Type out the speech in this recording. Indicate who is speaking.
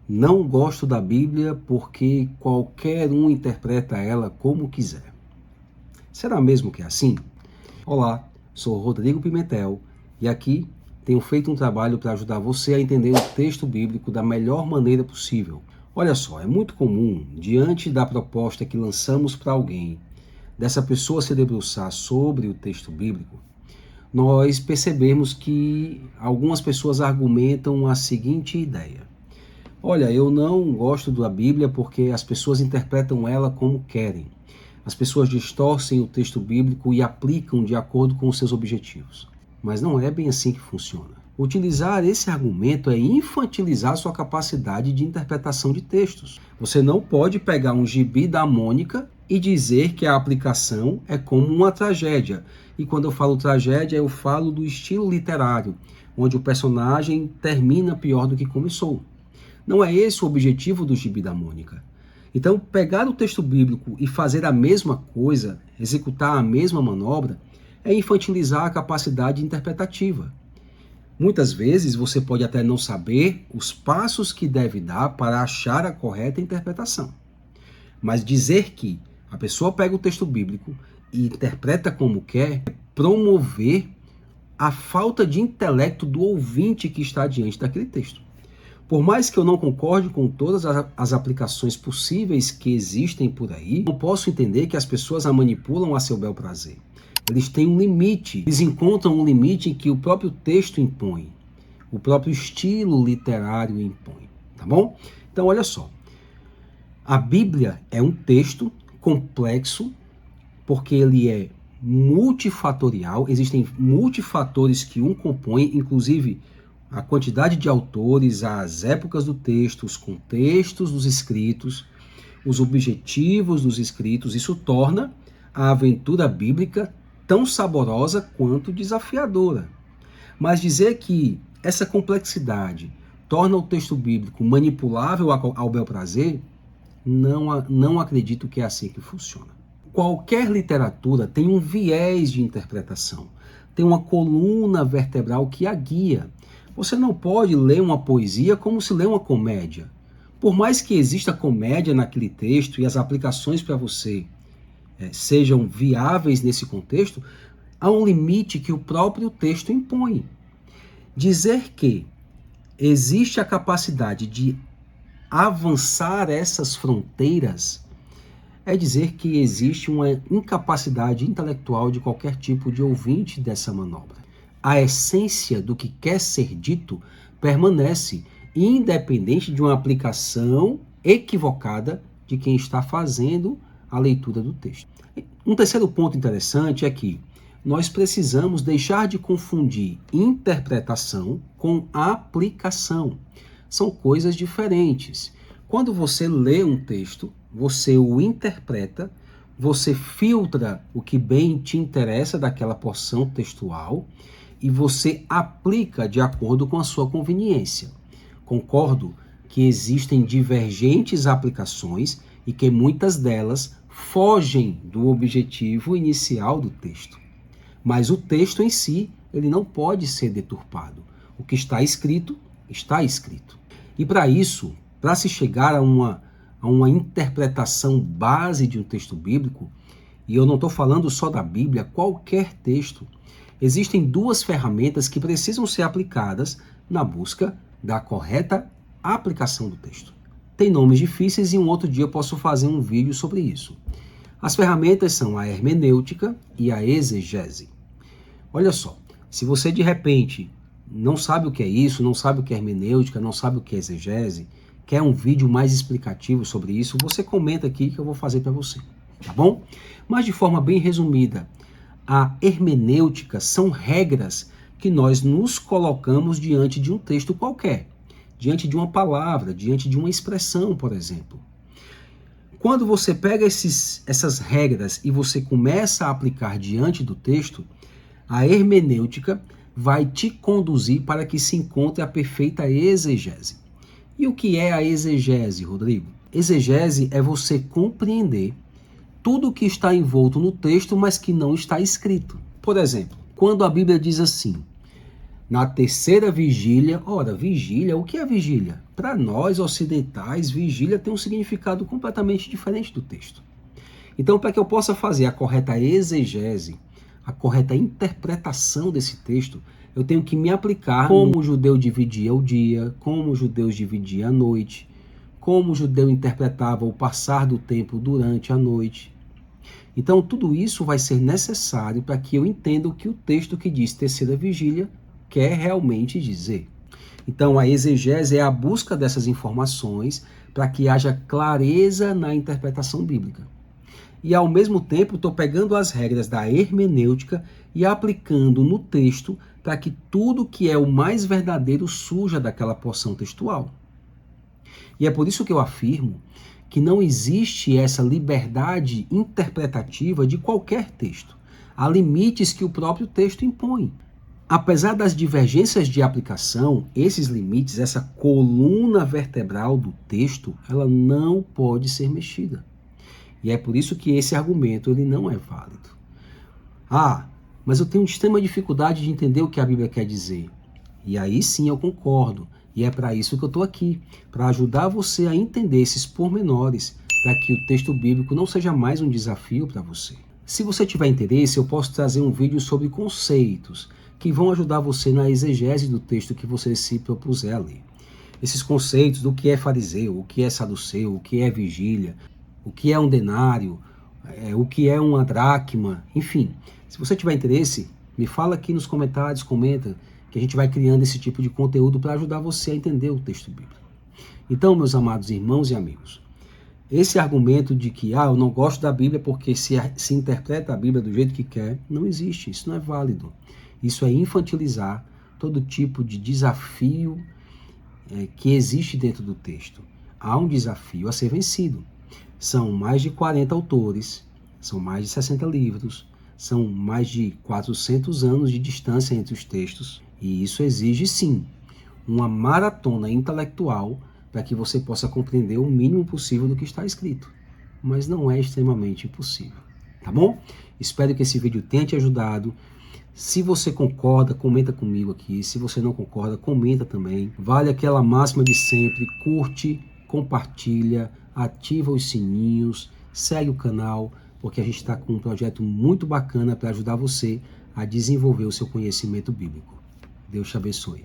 Speaker 1: Não gosto da Bíblia porque qualquer um interpreta ela como quiser. Será mesmo que é assim? Olá, sou Rodrigo Pimentel e aqui tenho feito um trabalho para ajudar você a entender o texto bíblico da melhor maneira possível. Olha só, é muito comum, diante da proposta que lançamos para alguém, dessa pessoa se debruçar sobre o texto bíblico, nós percebemos que algumas pessoas argumentam a seguinte ideia: olha, eu não gosto da Bíblia porque as pessoas interpretam ela como querem. As pessoas distorcem o texto bíblico e aplicam de acordo com os seus objetivos. Mas não é bem assim que funciona. Utilizar esse argumento é infantilizar sua capacidade de interpretação de textos. Você não pode pegar um gibi da Mônica e dizer que a aplicação é como uma tragédia. E quando eu falo tragédia, eu falo do estilo literário, onde o personagem termina pior do que começou. Não é esse o objetivo do gibi da Mônica. Então, pegar o texto bíblico e fazer a mesma coisa, executar a mesma manobra, é infantilizar a capacidade interpretativa. Muitas vezes você pode até não saber os passos que deve dar para achar a correta interpretação. Mas dizer que a pessoa pega o texto bíblico e interpreta como quer é promover a falta de intelecto do ouvinte que está diante daquele texto. Por mais que eu não concorde com todas as aplicações possíveis que existem por aí, não posso entender que as pessoas a manipulam a seu bel prazer. Eles têm um limite, eles encontram um limite que o próprio texto impõe, o próprio estilo literário impõe, tá bom? Então olha só, a Bíblia é um texto complexo porque ele é multifatorial, existem multifatores que um compõem, inclusive a quantidade de autores, as épocas do texto, os contextos dos escritos, os objetivos dos escritos. Isso torna a aventura bíblica tão saborosa quanto desafiadora. Mas dizer que essa complexidade torna o texto bíblico manipulável ao bel prazer, não acredito que é assim que funciona. Qualquer literatura tem um viés de interpretação, tem uma coluna vertebral que a guia. Você não pode ler uma poesia como se lê uma comédia. Por mais que exista comédia naquele texto e as aplicações para você sejam viáveis nesse contexto, há um limite que o próprio texto impõe. Dizer que existe a capacidade de avançar essas fronteiras é dizer que existe uma incapacidade intelectual de qualquer tipo de ouvinte dessa manobra. A essência do que quer ser dito permanece, independente de uma aplicação equivocada de quem está fazendo a leitura do texto. Um terceiro ponto interessante é que nós precisamos deixar de confundir interpretação com aplicação. São coisas diferentes. Quando você lê um texto, você o interpreta, você filtra o que bem te interessa daquela porção textual e você aplica de acordo com a sua conveniência. Concordo que existem divergentes aplicações e que muitas delas fogem do objetivo inicial do texto. Mas o texto em si, ele não pode ser deturpado. O que está escrito, está escrito. E para isso, para se chegar a uma interpretação base de um texto bíblico, e eu não estou falando só da Bíblia, qualquer texto, existem duas ferramentas que precisam ser aplicadas na busca da correta aplicação do texto. Tem nomes difíceis e um outro dia eu posso fazer um vídeo sobre isso. As ferramentas são a hermenêutica e a exegese. Olha só, se você de repente não sabe o que é isso, não sabe o que é hermenêutica, não sabe o que é exegese, quer um vídeo mais explicativo sobre isso, você comenta aqui que eu vou fazer para você, tá bom? Mas de forma bem resumida, a hermenêutica são regras que nós nos colocamos diante de um texto qualquer, diante de uma palavra, diante de uma expressão, por exemplo. Quando você pega essas regras e você começa a aplicar diante do texto, a hermenêutica vai te conduzir para que se encontre a perfeita exegese. E o que é a exegese, Rodrigo? Exegese é você compreender tudo o que está envolto no texto, mas que não está escrito. Por exemplo, quando a Bíblia diz assim: Na terceira vigília, ora, vigília, o que é vigília? Para nós ocidentais, vigília tem um significado completamente diferente do texto. Então, para que eu possa fazer a correta exegese, a correta interpretação desse texto, eu tenho que me aplicar como o judeu dividia o dia, como os judeus dividiam a noite, como o judeu interpretava o passar do tempo durante a noite. Então, tudo isso vai ser necessário para que eu entenda o que o texto que diz terceira vigília quer realmente dizer. Então, a exegese é a busca dessas informações para que haja clareza na interpretação bíblica. E, ao mesmo tempo, estou pegando as regras da hermenêutica e aplicando no texto para que tudo que é o mais verdadeiro surja daquela porção textual. E é por isso que eu afirmo que não existe essa liberdade interpretativa de qualquer texto. Há limites que o próprio texto impõe. Apesar das divergências de aplicação, esses limites, essa coluna vertebral do texto, ela não pode ser mexida. E é por isso que esse argumento ele não é válido. Mas eu tenho extrema dificuldade de entender o que a Bíblia quer dizer. E aí sim eu concordo. E é para isso que eu estou aqui, para ajudar você a entender esses pormenores, para que o texto bíblico não seja mais um desafio para você. Se você tiver interesse, eu posso trazer um vídeo sobre conceitos que vão ajudar você na exegese do texto que você se propuser a ler. Esses conceitos do que é fariseu, o que é saduceu, o que é vigília, o que é um denário, o que é uma dracma, enfim. Se você tiver interesse, me fala aqui nos comentários, comenta, que a gente vai criando esse tipo de conteúdo para ajudar você a entender o texto bíblico. Então, meus amados irmãos e amigos, esse argumento de que eu não gosto da Bíblia porque se interpreta a Bíblia do jeito que quer, não existe, isso não é válido. Isso é infantilizar todo tipo de desafio que existe dentro do texto. Há um desafio a ser vencido. São mais de 40 autores, são mais de 60 livros, são mais de 400 anos de distância entre os textos, e isso exige, sim, uma maratona intelectual para que você possa compreender o mínimo possível do que está escrito. Mas não é extremamente impossível, tá bom? Espero que esse vídeo tenha te ajudado. Se você concorda, comenta comigo aqui. Se você não concorda, comenta também. Vale aquela máxima de sempre: curte, compartilha, ativa os sininhos, segue o canal, porque a gente está com um projeto muito bacana para ajudar você a desenvolver o seu conhecimento bíblico. Deus te abençoe.